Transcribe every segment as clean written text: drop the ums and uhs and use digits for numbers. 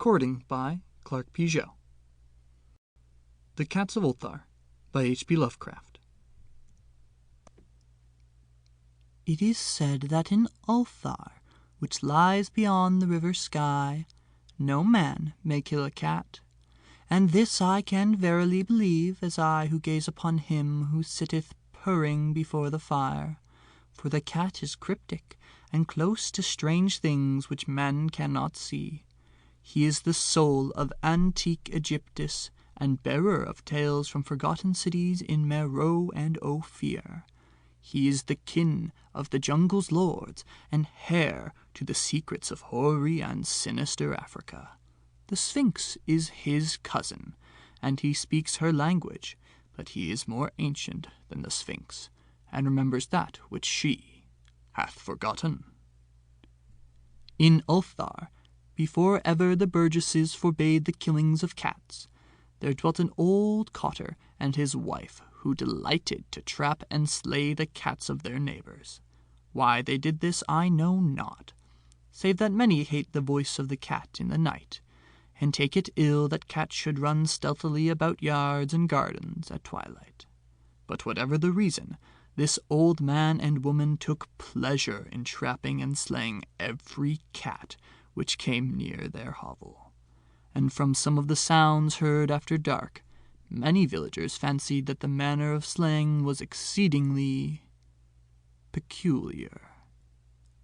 Recording by Clark Peugeot. The Cats of Ulthar by H.P. Lovecraft. It is said that in Ulthar, which lies beyond the river Skye, no man may kill a cat, and this I can verily believe, as I who gaze upon him who sitteth purring before the fire. For the cat is cryptic, and close to strange things which men cannot see. He is the soul of antique Egyptus, and bearer of tales from forgotten cities in Meroe and Ophir. He is the kin of the jungle's lords, and heir to the secrets of hoary and sinister Africa. The Sphinx is his cousin, and he speaks her language, but he is more ancient than the Sphinx, and remembers that which she hath forgotten. In Ulthar, before ever the burgesses forbade the killings of cats, there dwelt an old cotter and his wife, who delighted to trap and slay the cats of their neighbours. Why they did this I know not, save that many hate the voice of the cat in the night, and take it ill that cats should run stealthily about yards and gardens at twilight. But whatever the reason, this old man and woman took pleasure in trapping and slaying every cat which came near their hovel. And from some of the sounds heard after dark, many villagers fancied that the manner of slaying was exceedingly peculiar.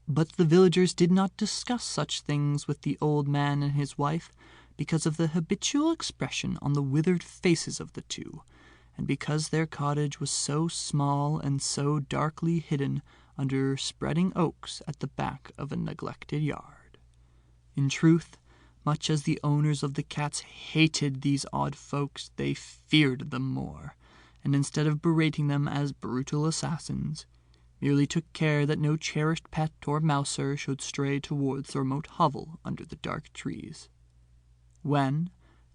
But the villagers did not discuss such things with the old man and his wife, because of the habitual expression on the withered faces of the two, and because their cottage was so small and so darkly hidden under spreading oaks at the back of a neglected yard. In truth, much as the owners of the cats hated these odd folks, they feared them more, and instead of berating them as brutal assassins, merely took care that no cherished pet or mouser should stray towards the remote hovel under the dark trees. When,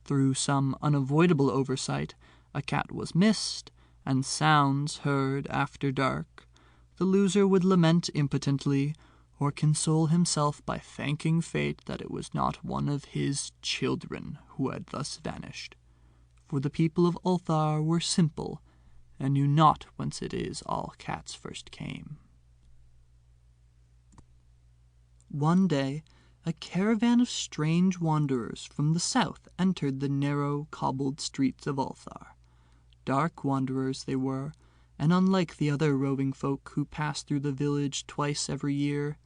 through some unavoidable oversight, a cat was missed, and sounds heard after dark, the loser would lament impotently, or console himself by thanking fate that it was not one of his children who had thus vanished. For the people of Ulthar were simple, and knew not whence it is all cats first came. One day, a caravan of strange wanderers from the south entered the narrow, cobbled streets of Ulthar. Dark wanderers they were, and unlike the other roving folk who passed through the village twice every year.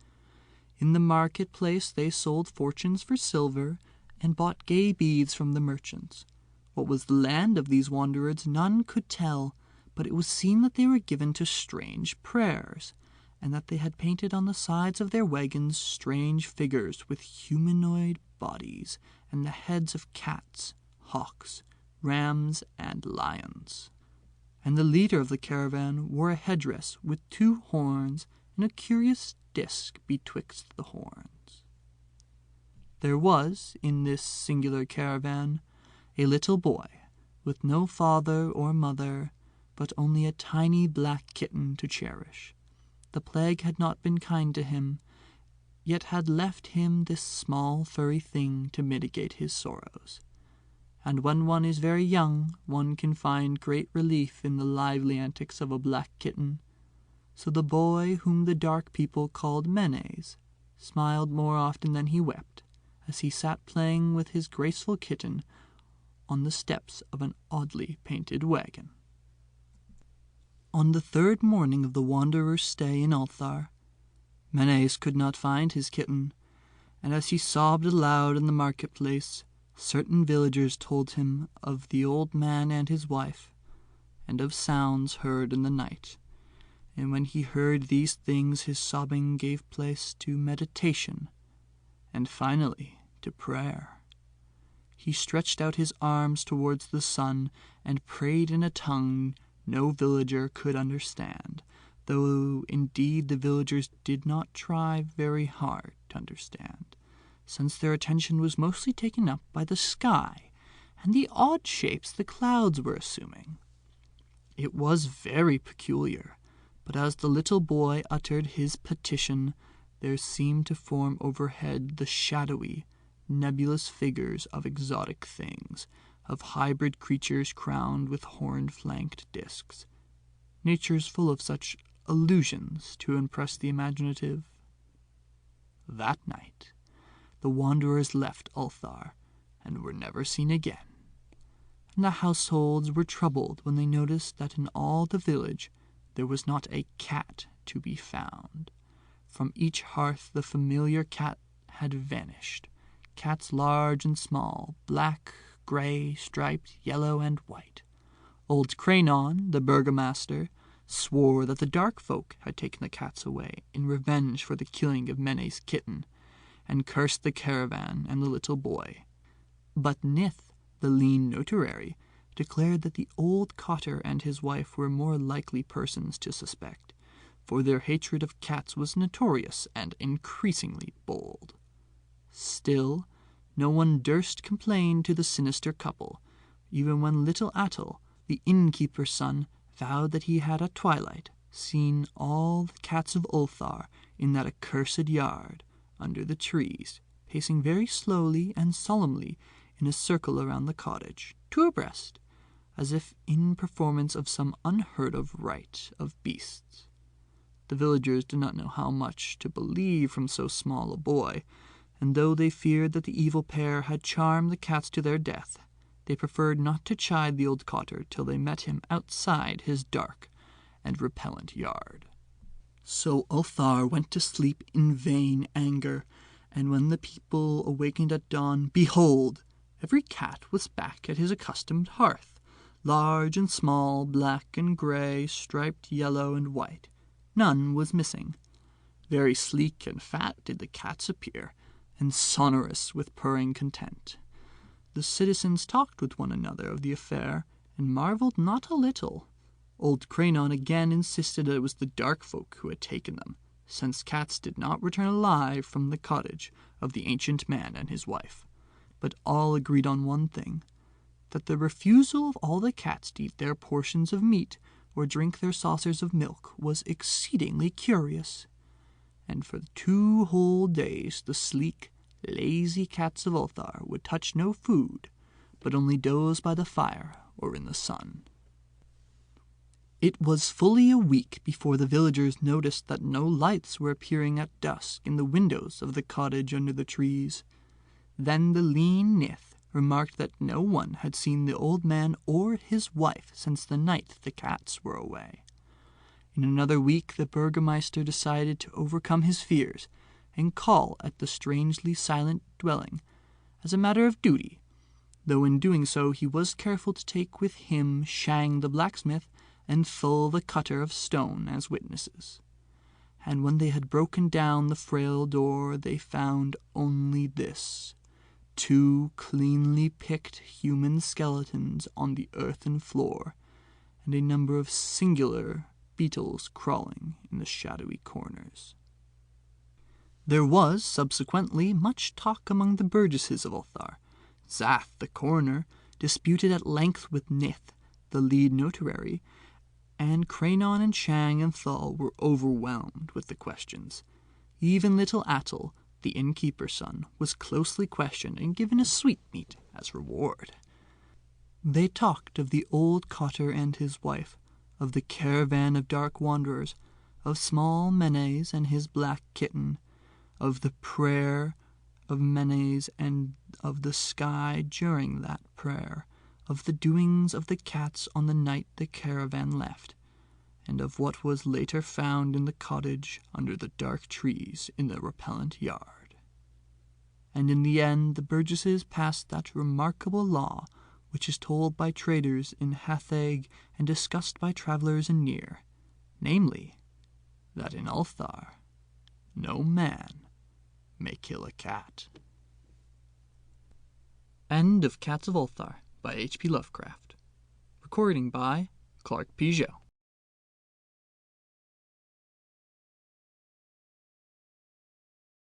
In the market-place they sold fortunes for silver, and bought gay beads from the merchants. What was the land of these wanderers none could tell, but it was seen that they were given to strange prayers, and that they had painted on the sides of their wagons strange figures with humanoid bodies, and the heads of cats, hawks, rams, and lions. And the leader of the caravan wore a headdress with 2 horns and a curious disc betwixt the horns. There was, in this singular caravan, a little boy, with no father or mother, but only a tiny black kitten to cherish. The plague had not been kind to him, yet had left him this small furry thing to mitigate his sorrows. And when one is very young, one can find great relief in the lively antics of a black kitten. So the boy, whom the dark people called Menes, smiled more often than he wept, as he sat playing with his graceful kitten on the steps of an oddly painted wagon. On the 3rd morning of the wanderer's stay in Ulthar, Menes could not find his kitten, and as he sobbed aloud in the marketplace, certain villagers told him of the old man and his wife, and of sounds heard in the night. And when he heard these things, his sobbing gave place to meditation, and finally to prayer. He stretched out his arms towards the sun, and prayed in a tongue no villager could understand, though indeed the villagers did not try very hard to understand, since their attention was mostly taken up by the sky and the odd shapes the clouds were assuming. It was very peculiar, but as the little boy uttered his petition, there seemed to form overhead the shadowy, nebulous figures of exotic things, of hybrid creatures crowned with horn-flanked discs. Nature's full of such illusions to impress the imaginative. That night, the wanderers left Ulthar and were never seen again. And the households were troubled when they noticed that in all the village there was not a cat to be found. From each hearth the familiar cat had vanished. Cats large and small, black, gray, striped, yellow, and white. Old Cranon, the burgomaster, swore that the dark folk had taken the cats away in revenge for the killing of Mene's kitten, and cursed the caravan and the little boy. But Nith, the lean notary, declared that the old cotter and his wife were more likely persons to suspect, for their hatred of cats was notorious and increasingly bold. Still, no one durst complain to the sinister couple, even when little Atle, the innkeeper's son, vowed that he had at twilight seen all the cats of Ulthar in that accursed yard, under the trees, pacing very slowly and solemnly in a circle around the cottage, two abreast, as if in performance of some unheard-of rite of beasts. The villagers did not know how much to believe from so small a boy, and though they feared that the evil pair had charmed the cats to their death, they preferred not to chide the old cotter till they met him outside his dark and repellent yard. So Ulthar went to sleep in vain anger, and when the people awakened at dawn, behold, every cat was back at his accustomed hearth, large and small, black and gray, striped yellow and white. None was missing. Very sleek and fat did the cats appear, and sonorous with purring content. The citizens talked with one another of the affair, and marveled not a little. Old Cranon again insisted that it was the dark folk who had taken them, since cats did not return alive from the cottage of the ancient man and his wife. But all agreed on one thing, that the refusal of all the cats to eat their portions of meat or drink their saucers of milk was exceedingly curious. And for 2 whole days the sleek, lazy cats of Ulthar would touch no food, but only doze by the fire or in the sun. It was fully a week before the villagers noticed that no lights were appearing at dusk in the windows of the cottage under the trees. Then the lean Nith remarked that no one had seen the old man or his wife since the night the cats were away. In another week the burgomaster decided to overcome his fears and call at the strangely silent dwelling as a matter of duty, though in doing so he was careful to take with him Shang the blacksmith and Thul the cutter of stone as witnesses. And when they had broken down the frail door, they found only this: 2 cleanly picked human skeletons on the earthen floor, and a number of singular beetles crawling in the shadowy corners. There was subsequently much talk among the burgesses of Ulthar. Zath, the coroner, disputed at length with Nith, the lead notary, and Cranon and Shang and Thul were overwhelmed with the questions. Even little Atle, the innkeeper's son, was closely questioned and given a sweetmeat as reward. They talked of the old cotter and his wife, of the caravan of dark wanderers, of small Menes and his black kitten, of the prayer of Menes and of the sky during that prayer, of the doings of the cats on the night the caravan left, and of what was later found in the cottage under the dark trees in the repellent yard. And in the end the burgesses passed that remarkable law which is told by traders in Hatheg and discussed by travelers in Nir, namely, that in Ulthar no man may kill a cat. End of Cats of Ulthar by H.P. Lovecraft. Recording by Clark Peugeot.